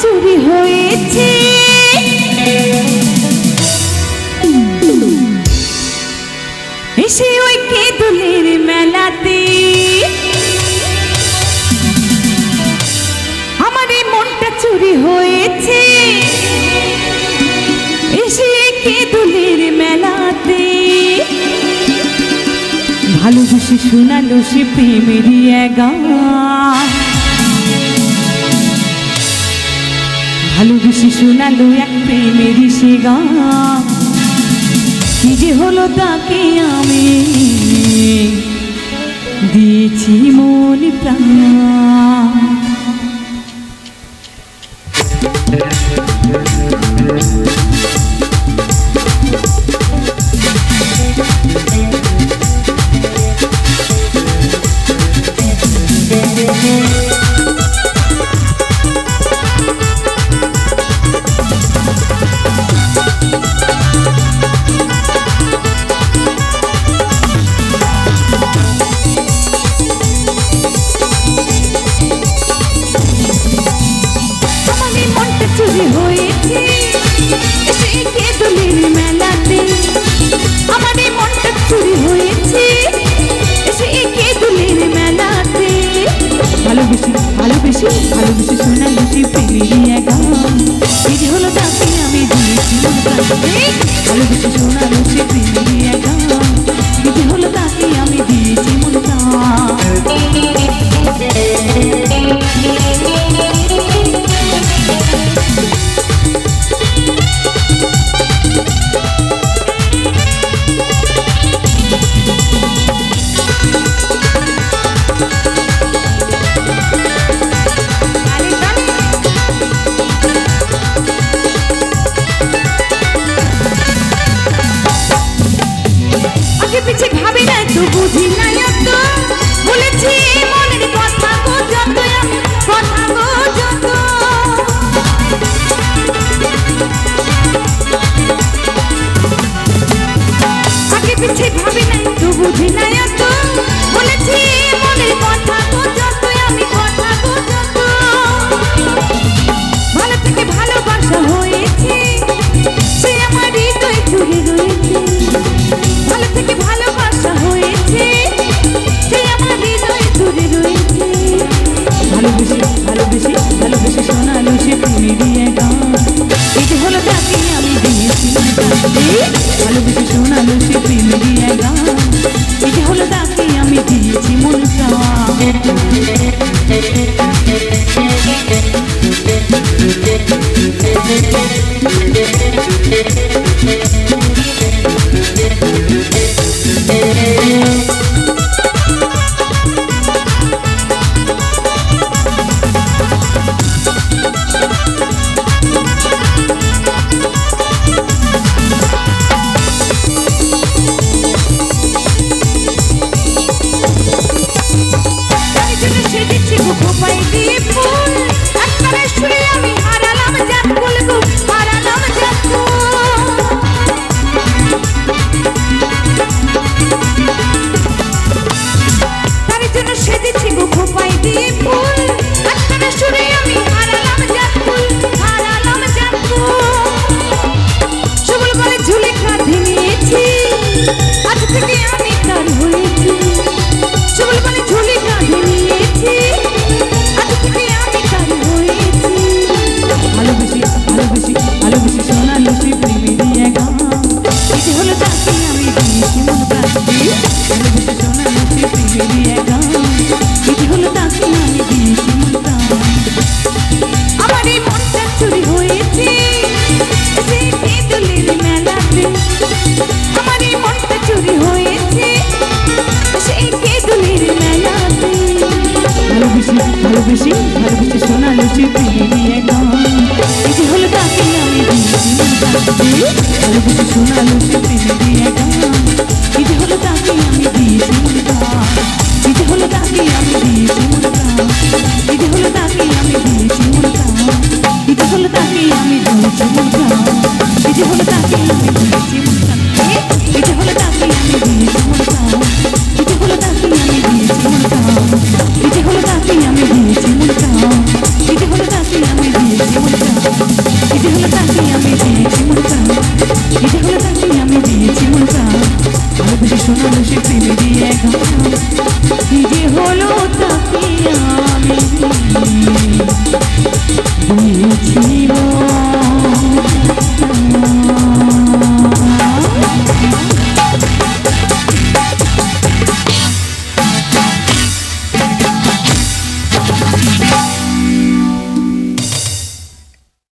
চুরি হয়েছে এসে ওই কেঁদুলের মেলাতে আমার এই মনটা চুরি হয়েছে এসে কেঁদুলের মেলাতে ভালোবেসে শোনালো সে প্রেমেরই গান ভালোবেসে শোনালো এক প্রেমেরই সে গান কি যে হলো তাকে আমি দিয়েছি মন প্রাণ ভালোবেসে শোনালো সে প্রেমেরই গান কি যে হলো তাকে আমি দিয়েছি ভালোবেসে শোনালো সে প্রেমেরই গান কি যে হলো তাকে আমি দিয়েছি মন পিছে ভাবি না তো বুঝি না এত বলেছি মনের কথা গো যত কথা গো যত আগে পিছে ভাবি না তো বুঝি না এত বলেছি মনের কথা গো যত আমি কথা গো যত ভালো থেকে ভালোবাসা হয়েছে সে আমার হৃদয় জুড়ে রয়েছে ভালো থেকে ভালোবাসা হয়েছে সে আমার হৃদয় জুড়ে রয়েছে ভালোবেসে শোনালো সে প্রেমেরই গান এই যে হলো তাকে আমি দিয়েছি ভালোবেসে শোনালো সে প্রেমেরই গান এই যে হলো তাকে আমি দিয়েছি মন ভালোবেসে শোনালো সে প্রেমেরই গান এই যে হলো তাকে আমি দিয়েছি ভালোবেসে শোনালো সে প্রেমেরই গান